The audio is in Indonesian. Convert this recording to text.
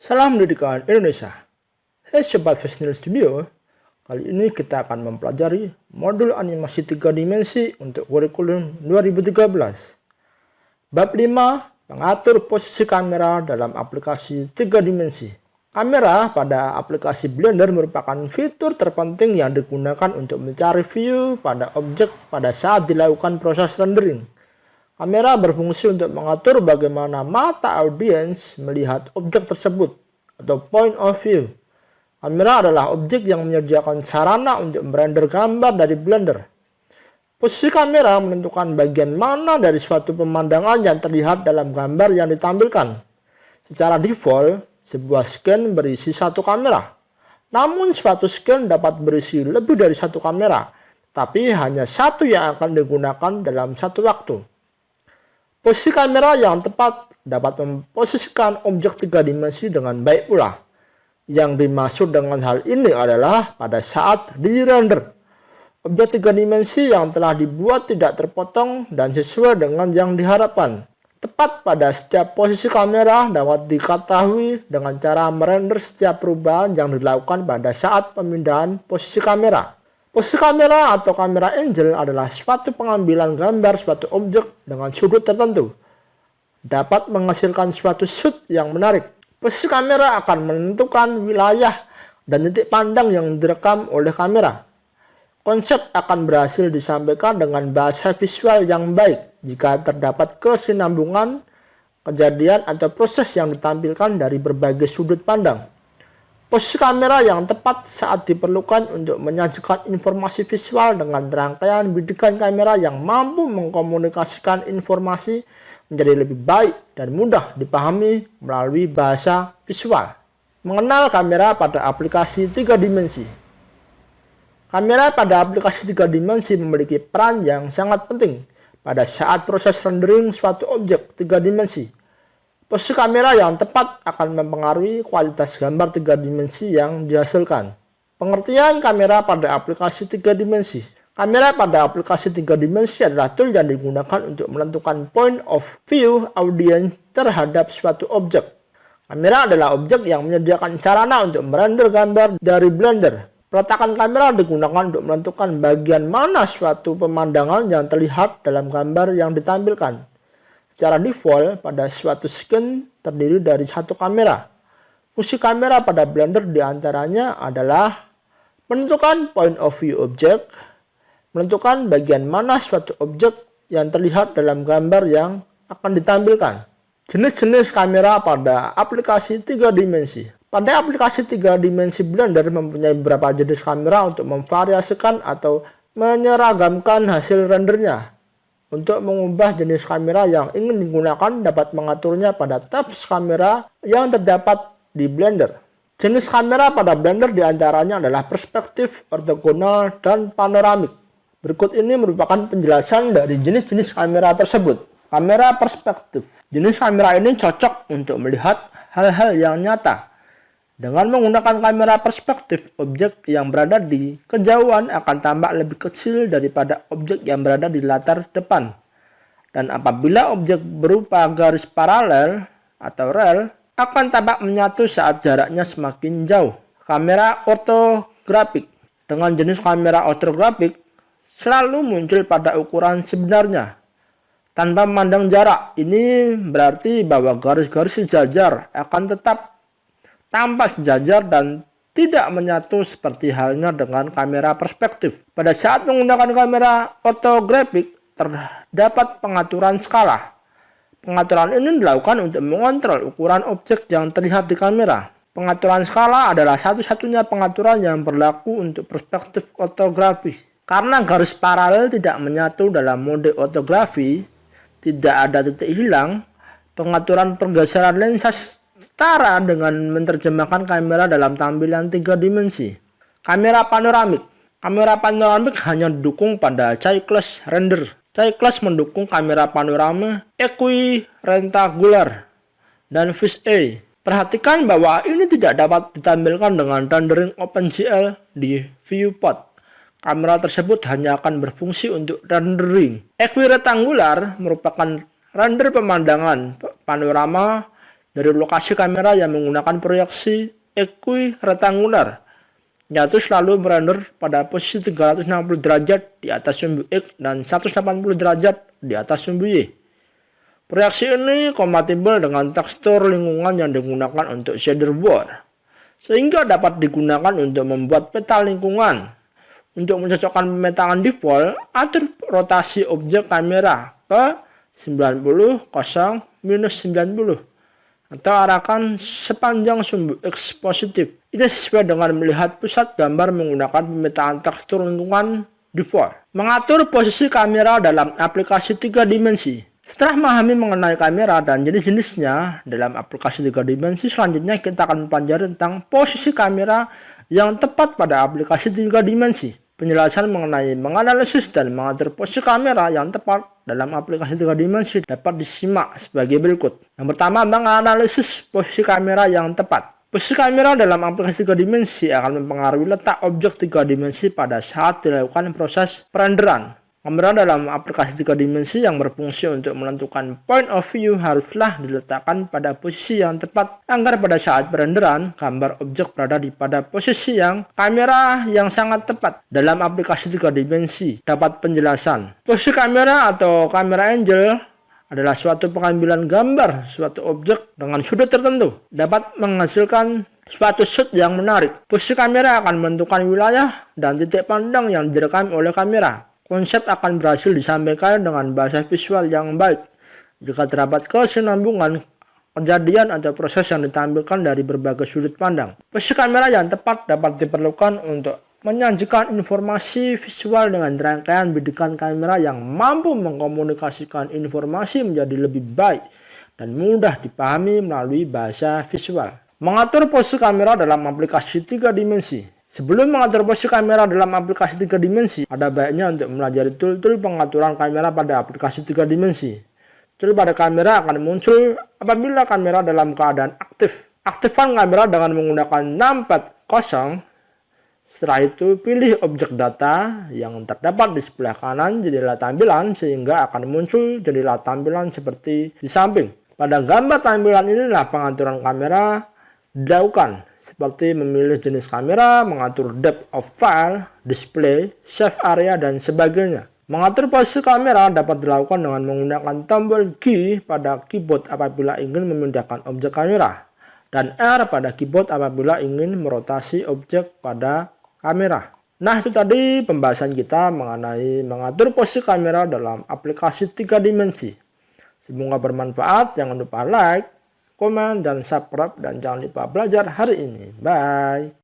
Salam Pendidikan Indonesia. Hey Sobat Fascinal Studio, kali ini kita akan mempelajari modul animasi 3 dimensi untuk kurikulum 2013. Bab 5, mengatur posisi kamera dalam aplikasi 3 dimensi. Kamera pada aplikasi Blender merupakan fitur terpenting yang digunakan untuk mencari view pada objek pada saat dilakukan proses rendering. Kamera berfungsi untuk mengatur bagaimana mata audiens melihat objek tersebut atau point of view. Kamera adalah objek yang menyediakan sarana untuk merender gambar dari Blender. Posisi kamera menentukan bagian mana dari suatu pemandangan yang terlihat dalam gambar yang ditampilkan. Secara default, sebuah scan berisi satu kamera. Namun suatu scan dapat berisi lebih dari satu kamera, tapi hanya satu yang akan digunakan dalam satu waktu. Posisi kamera yang tepat dapat memposisikan objek 3 dimensi dengan baik pula. Yang dimaksud dengan hal ini adalah pada saat di-render. Objek 3 dimensi yang telah dibuat tidak terpotong dan sesuai dengan yang diharapkan. Tepat pada setiap posisi kamera dapat diketahui dengan cara merender setiap perubahan yang dilakukan pada saat pemindahan posisi kamera. Posisi kamera atau kamera angle adalah suatu pengambilan gambar suatu objek dengan sudut tertentu. Dapat menghasilkan suatu shoot yang menarik. Posisi kamera akan menentukan wilayah dan titik pandang yang direkam oleh kamera. Konsep akan berhasil disampaikan dengan bahasa visual yang baik jika terdapat kesinambungan kejadian atau proses yang ditampilkan dari berbagai sudut pandang. Posisi kamera yang tepat saat diperlukan untuk menyajikan informasi visual dengan rangkaian bidikan kamera yang mampu mengkomunikasikan informasi menjadi lebih baik dan mudah dipahami melalui bahasa visual. Mengenal kamera pada aplikasi 3 dimensi. Kamera pada aplikasi 3 dimensi memiliki peran yang sangat penting pada saat proses rendering suatu objek 3 dimensi. Posisi kamera yang tepat akan mempengaruhi kualitas gambar 3 dimensi yang dihasilkan. Pengertian kamera pada aplikasi 3 dimensi. Kamera pada aplikasi 3 dimensi adalah tool yang digunakan untuk menentukan point of view audiens terhadap suatu objek. Kamera adalah objek yang menyediakan sarana untuk merender gambar dari Blender. Peletakan kamera digunakan untuk menentukan bagian mana suatu pemandangan yang terlihat dalam gambar yang ditampilkan. Secara default, pada suatu scan terdiri dari satu kamera. Fungsi kamera pada Blender diantaranya adalah menentukan point of view objek, menentukan bagian mana suatu objek yang terlihat dalam gambar yang akan ditampilkan. Jenis-jenis kamera pada aplikasi 3 dimensi. Pada aplikasi 3 dimensi Blender mempunyai beberapa jenis kamera untuk memvariasikan atau menyeragamkan hasil rendernya. Untuk mengubah jenis kamera yang ingin digunakan dapat mengaturnya pada tabs kamera yang terdapat di Blender. Jenis kamera pada Blender diantaranya adalah perspektif, ortogonal, dan panoramik. Berikut ini merupakan penjelasan dari jenis-jenis kamera tersebut. Kamera perspektif. Jenis kamera ini cocok untuk melihat hal-hal yang nyata. Dengan menggunakan kamera perspektif, objek yang berada di kejauhan akan tampak lebih kecil daripada objek yang berada di latar depan. Dan apabila objek berupa garis paralel atau rel, akan tampak menyatu saat jaraknya semakin jauh. Kamera ortografik. Dengan jenis kamera ortografik, selalu muncul pada ukuran sebenarnya, tanpa memandang jarak. Ini berarti bahwa garis-garis sejajar akan tetap tampak sejajar dan tidak menyatu seperti halnya dengan kamera perspektif. Pada saat menggunakan kamera ortografik, terdapat pengaturan skala. Pengaturan ini dilakukan untuk mengontrol ukuran objek yang terlihat di kamera. Pengaturan skala adalah satu-satunya pengaturan yang berlaku untuk perspektif ortografi. Karena garis paralel tidak menyatu dalam mode ortografi, tidak ada titik hilang, pengaturan pergeseran lensa setara dengan menerjemahkan kamera dalam tampilan 3 dimensi. Kamera panoramik. Kamera panoramik hanya didukung pada cycles render. Cycles mendukung kamera panorama, equirentagular, dan fisheye. Perhatikan bahwa ini tidak dapat ditampilkan dengan rendering OpenGL di viewport. Kamera tersebut hanya akan berfungsi untuk rendering. Equirectangular merupakan render pemandangan panorama dari lokasi kamera yang menggunakan proyeksi equirektangular, yaitu selalu merender pada posisi 360 derajat di atas sumbu X dan 180 derajat di atas sumbu Y. Proyeksi ini kompatibel dengan tekstur lingkungan yang digunakan untuk shaderboard, sehingga dapat digunakan untuk membuat peta lingkungan. Untuk mencocokkan pemetaan default, atur rotasi objek kamera ke 90, 0, minus 90, atau arahkan sepanjang sumbu X positif. Ini sesuai dengan melihat pusat gambar menggunakan pemetaan tekstur lingkungan default. Mengatur posisi kamera dalam aplikasi 3 dimensi. Setelah memahami mengenai kamera dan jenis-jenisnya dalam aplikasi 3 dimensi, selanjutnya kita akan mempelajari tentang posisi kamera yang tepat pada aplikasi 3 dimensi. Penjelasan mengenai menganalisis dan mengatur posisi kamera yang tepat dalam aplikasi 3 dimensi dapat disimak sebagai berikut. Yang pertama, menganalisis posisi kamera yang tepat. Posisi kamera dalam aplikasi 3 dimensi akan mempengaruhi letak objek 3 dimensi pada saat dilakukan proses perenderan. Kamera dalam aplikasi 3 dimensi yang berfungsi untuk menentukan point of view haruslah diletakkan pada posisi yang tepat agar pada saat perenderan, gambar objek berada pada posisi yang kamera yang sangat tepat. Dalam aplikasi 3 dimensi, dapat penjelasan. Posisi kamera atau kamera angle adalah suatu pengambilan gambar suatu objek dengan sudut tertentu, dapat menghasilkan suatu shoot yang menarik. Posisi kamera akan menentukan wilayah dan titik pandang yang direkam oleh kamera. Konsep akan berhasil disampaikan dengan bahasa visual yang baik jika terdapat kesinambungan kejadian atau proses yang ditampilkan dari berbagai sudut pandang. Posisi kamera yang tepat dapat diperlukan untuk menyajikan informasi visual dengan rangkaian bidikan kamera yang mampu mengkomunikasikan informasi menjadi lebih baik dan mudah dipahami melalui bahasa visual. Mengatur posisi kamera dalam aplikasi 3 dimensi. Sebelum mengatur posisi kamera dalam aplikasi 3 dimensi, ada baiknya untuk mempelajari tool-tool pengaturan kamera pada aplikasi 3 dimensi. Tool pada kamera akan muncul apabila kamera dalam keadaan aktif. Aktifkan kamera dengan menggunakan numpad 0. Setelah itu, pilih objek data yang terdapat di sebelah kanan jendela tampilan sehingga akan muncul jendela tampilan seperti di samping. Pada gambar tampilan inilah pengaturan kamera dilakukan, seperti memilih jenis kamera, mengatur depth of file, display, save area, dan sebagainya. Mengatur posisi kamera dapat dilakukan dengan menggunakan tombol G pada keyboard apabila ingin memindahkan objek kamera, dan R pada keyboard apabila ingin merotasi objek pada kamera. Nah, itu tadi pembahasan kita mengenai mengatur posisi kamera dalam aplikasi 3 dimensi. Semoga bermanfaat. Jangan lupa like, komen, dan subscribe, dan jangan lupa belajar hari ini. Bye.